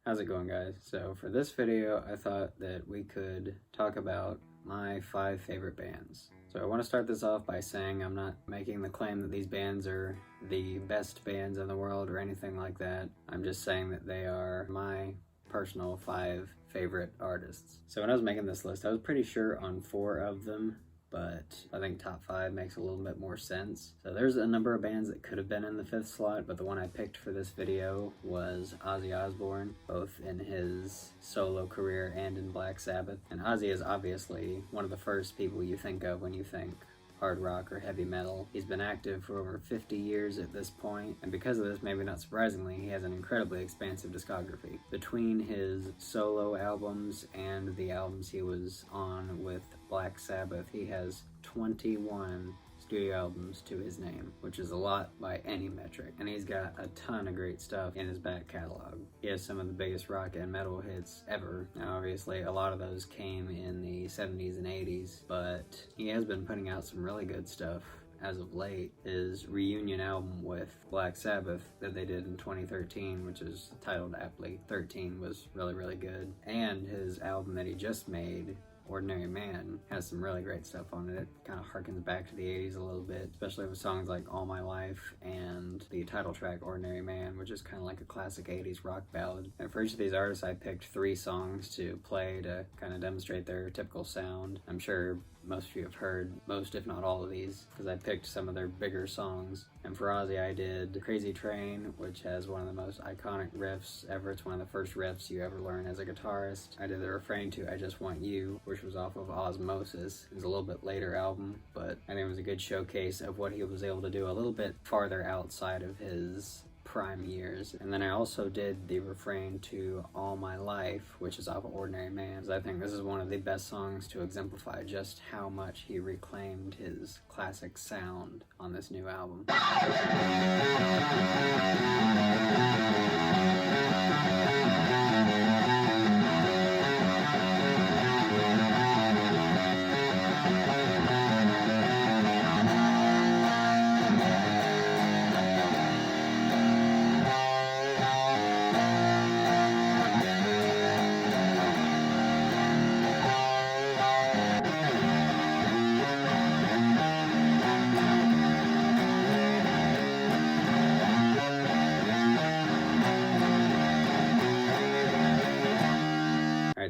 How's it going, guys? So for this video, I thought that we could talk about my 5 favorite bands. So I want to start this off by saying I'm not making the claim that these bands are the best bands in the world or anything like that. I'm just saying that they are my personal 5 favorite artists. So when I was making this list, I was pretty sure on 4 of them, but I think top 5 makes a little bit more sense. So there's a number of bands that could have been in the 5th slot, but the one I picked for this video was Ozzy Osbourne, both in his solo career and in Black Sabbath. And Ozzy is obviously one of the first people you think of when you think hard rock or heavy metal. He's been active for over 50 years at this point, and because of this, maybe not surprisingly, he has an incredibly expansive discography. Between his solo albums and the albums he was on with Black Sabbath, he has 21 studio albums to his name, which is a lot by any metric, and he's got a ton of great stuff in his back catalog. He has some of the biggest rock and metal hits ever. Now obviously a lot of those came in the 70s and 80s, but he has been putting out some really good stuff as of late. His reunion album with Black Sabbath that they did in 2013, which is titled aptly 13, was really good. And his album that he just made, Ordinary Man, has some really great stuff on it. It kind of harkens back to the 80s a little bit, especially with songs like All My Life and the title track Ordinary Man, which is kind of like a classic 80s rock ballad. And for each of these artists, I picked 3 songs to play to kind of demonstrate their typical sound. I'm sure most of you have heard most, if not all of these, because I picked some of their bigger songs. And for Ozzy, I did Crazy Train, which has one of the most iconic riffs ever. It's one of the first riffs you ever learn as a guitarist. I did the refrain to I Just Want You, which was off of Osmosis. It was a little bit later album, but I think it was a good showcase of what he was able to do a little bit farther outside of his prime years. And then I also did the refrain to All My Life, which is off of Ordinary Man. I think this is one of the best songs to exemplify just how much he reclaimed his classic sound on this new album.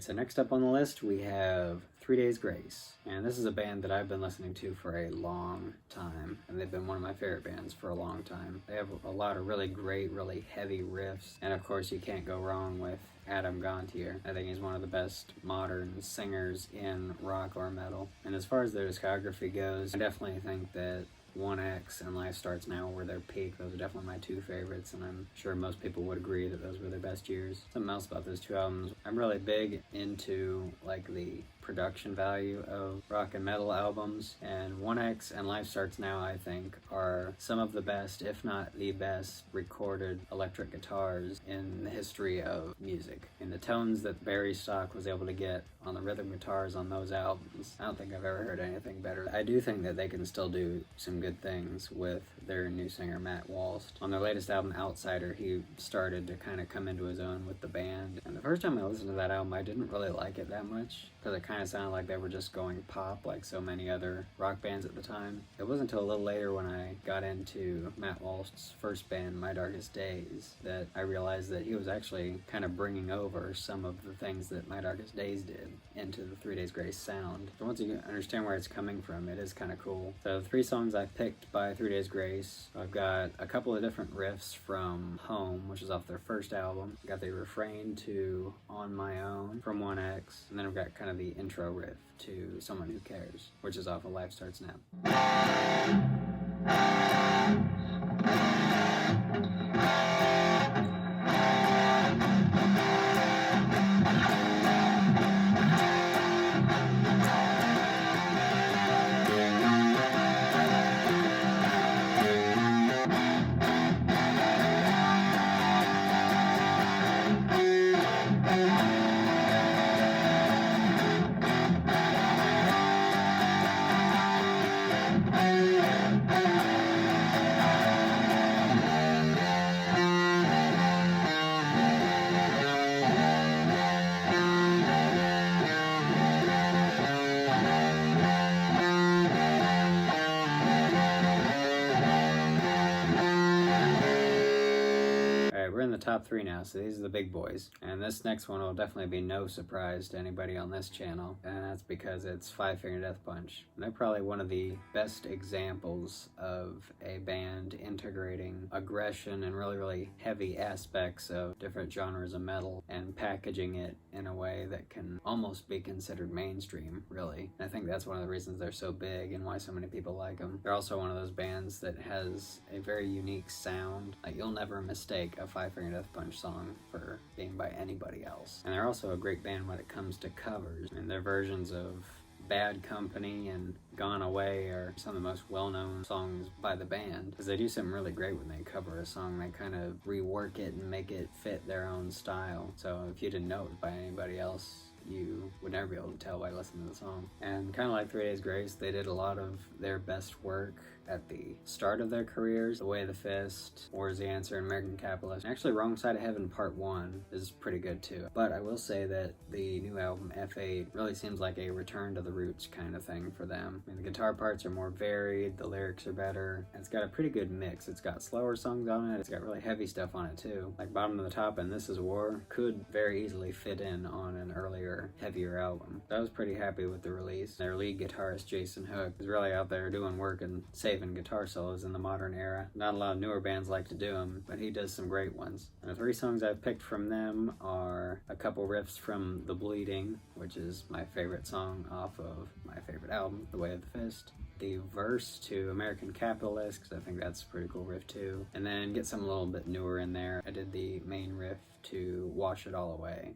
So next up on the list, we have 3 Days Grace. And this is a band that I've been listening to for a long time, and they've been one of my favorite bands for a long time. They have a lot of really great, really heavy riffs, and of course you can't go wrong with Adam Gontier. I think he's one of the best modern singers in rock or metal. And as far as their discography goes, I definitely think that 1X and Life Starts Now were their peak. Those are definitely my 2 favorites, and I'm sure most people would agree that those were their best years. Something else about those 2 albums, I'm really big into like the production value of rock and metal albums, and 1X and Life Starts Now, I think, are some of the best, if not the best, recorded electric guitars in the history of music. And the tones that Barry Stock was able to get on the rhythm guitars on those albums, I don't think I've ever heard anything better. I do think that they can still do some good things with their new singer Matt Walst. On their latest album Outsider, he started to kind of come into his own with the band, and the first time I listened to that album, I didn't really like it that much, because it kind of sounded like they were just going pop like so many other rock bands at the time. It wasn't until a little later when I got into Matt Walst's first band, My Darkest Days, that I realized that he was actually kind of bringing over some of the things that My Darkest Days did into the 3 Days Grace sound. So once you understand where it's coming from, it is kind of cool. So the 3 songs I picked by 3 Days Grace, I've got a couple of different riffs from Home, which is off their first album. I got the refrain to On My Own from 1X, and then I've got kind of the intro riff to Someone Who Cares, which is off of Life Starts Now. top 3 now, so these are the big boys. And this next one will definitely be no surprise to anybody on this channel, and that's because it's Five Finger Death Punch. And they're probably one of the best examples of a band integrating aggression and really heavy aspects of different genres of metal and packaging it in a way that can almost be considered mainstream, really. And I think that's one of the reasons they're so big and why so many people like them. They're also one of those bands that has a very unique sound. Like, you'll never mistake a Five Finger Death Punch song for being by anybody else. And they're also a great band when it comes to covers. And their versions of Bad Company and Gone Away are some of the most well-known songs by the band, because they do something really great when they cover a song. They kind of rework it and make it fit their own style. So if you didn't know it was by anybody else, you would never be able to tell by listening to the song. And kind of like 3 Days Grace, they did a lot of their best work at the start of their careers. The Way of the Fist, War's the Answer, and American Capitalist. Actually, Wrong Side of Heaven Part 1 is pretty good too. But I will say that the new album, F8, really seems like a return to the roots kind of thing for them. I mean, the guitar parts are more varied, the lyrics are better, and it's got a pretty good mix. It's got slower songs on it, it's got really heavy stuff on it too. Like Bottom of the Top and This Is War could very easily fit in on an earlier, heavier album. So I was pretty happy with the release. Their lead guitarist, Jason Hook, is really out there doing work and saving guitar solos in the modern era. Not a lot of newer bands like to do them, but he does some great ones. And the 3 songs I've picked from them are a couple riffs from The Bleeding, which is my favorite song off of my favorite album, The Way of the Fist. The verse to American Capitalist, because I think that's a pretty cool riff too. And then get some a little bit newer in there. I did the main riff to Wash It All Away.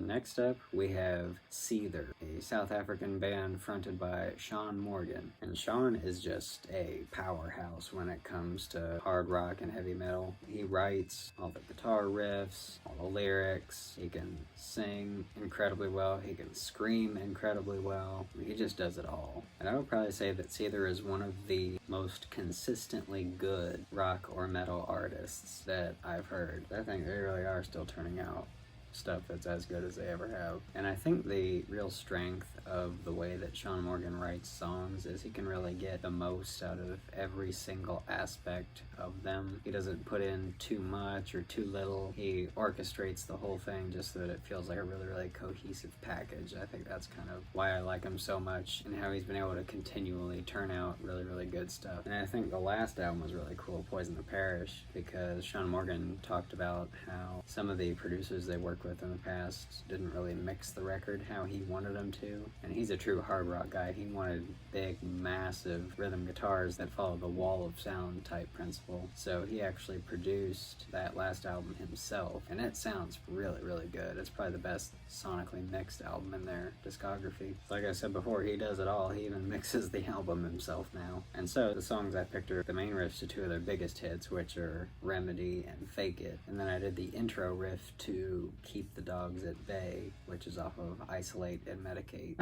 Next up, we have Seether, a South African band fronted by Sean Morgan. And Sean is just a powerhouse when it comes to hard rock and heavy metal. He writes all the guitar riffs, all the lyrics. He can sing incredibly well. He can scream incredibly well. He just does it all. And I would probably say that Seether is one of the most consistently good rock or metal artists that I've heard. I think they really are still turning out stuff that's as good as they ever have. And I think the real strength of the way that Sean Morgan writes songs is he can really get the most out of every single aspect of them. He doesn't put in too much or too little. He orchestrates the whole thing just so that it feels like a really cohesive package. I think that's kind of why I like him so much and how he's been able to continually turn out really good stuff. And I think the last album was really cool, Poison the Parish, because Sean Morgan talked about how some of the producers they worked with in the past didn't really mix the record how he wanted them to. And he's a true hard rock guy. He wanted big, massive rhythm guitars that follow the wall of sound type principle. So he actually produced that last album himself, and it sounds really good. It's probably the best sonically mixed album in their discography. Like I said before, he does it all. He even mixes the album himself now. And so the songs I picked are the main riffs to 2 of their biggest hits, which are Remedy and Fake It. And then I did the intro riff to Keep the Dogs at Bay, which is off of Isolate and Medicate.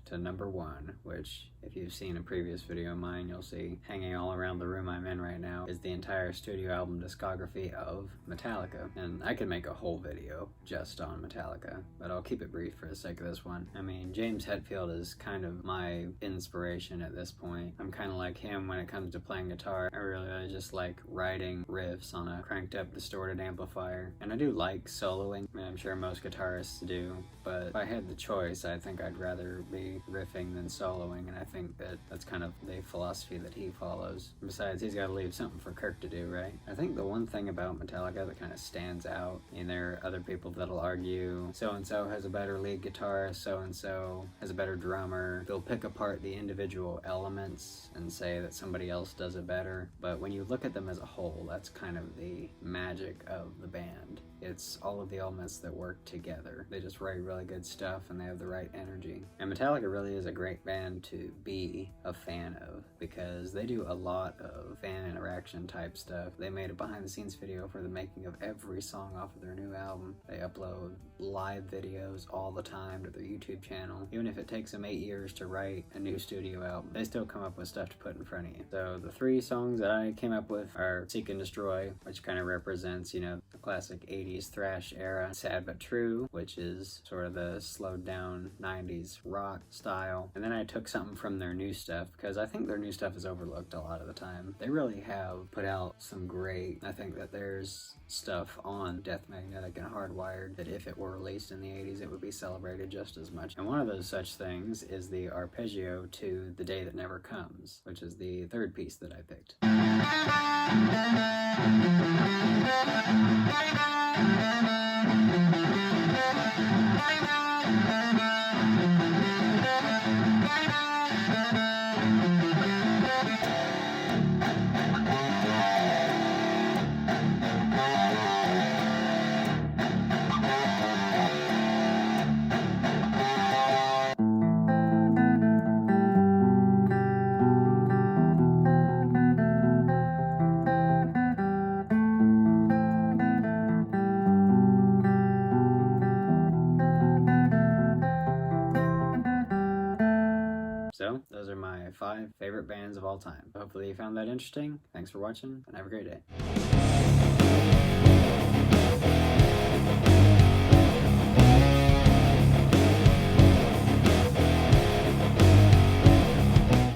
To number 1, which which if you've seen a previous video of mine, you'll see hanging all around the room I'm in right now is the entire studio album discography of Metallica. And I could make a whole video just on Metallica, but I'll keep it brief for the sake of this one. I mean, James Hetfield is kind of my inspiration at this point. I'm kind of like him when it comes to playing guitar. I really just like writing riffs on a cranked up distorted amplifier. And I do like soloing. I mean, I'm sure most guitarists do, but if I had the choice, I think I'd rather be riffing than soloing, and I think that that's kind of the philosophy that he follows. Besides, he's got to leave something for Kirk to do, right? I think the one thing about Metallica that kind of stands out, and there are other people that'll argue so-and-so has a better lead guitarist, so-and-so has a better drummer. They'll pick apart the individual elements and say that somebody else does it better, but when you look at them as a whole, that's kind of the magic of the band. It's all of the elements that work together. They just write really good stuff and they have the right energy. And Metallica really is a great band to be a fan of because they do a lot of fan interaction type stuff. They made a behind the scenes video for the making of every song off of their new album. They upload live videos all the time to their YouTube channel. Even if it takes them 8 years to write a new studio album, they still come up with stuff to put in front of you. So the 3 songs that I came up with are Seek and Destroy, which kind of represents, you know, the classic 80s thrash era. Sad But True, which is sort of the slowed down 90s rock style. And then I took something from their new stuff because I think their new stuff is overlooked a lot of the time. They really have put out some great, I think that there's stuff on Death Magnetic and Hardwired that if it were released in the 80s, it would be celebrated just as much. And one of those such things is the arpeggio to The Day That Never Comes, which is the 3rd piece that I picked. So, those are my 5 favorite bands of all time. Hopefully you found that interesting. Thanks for watching, and have a great day.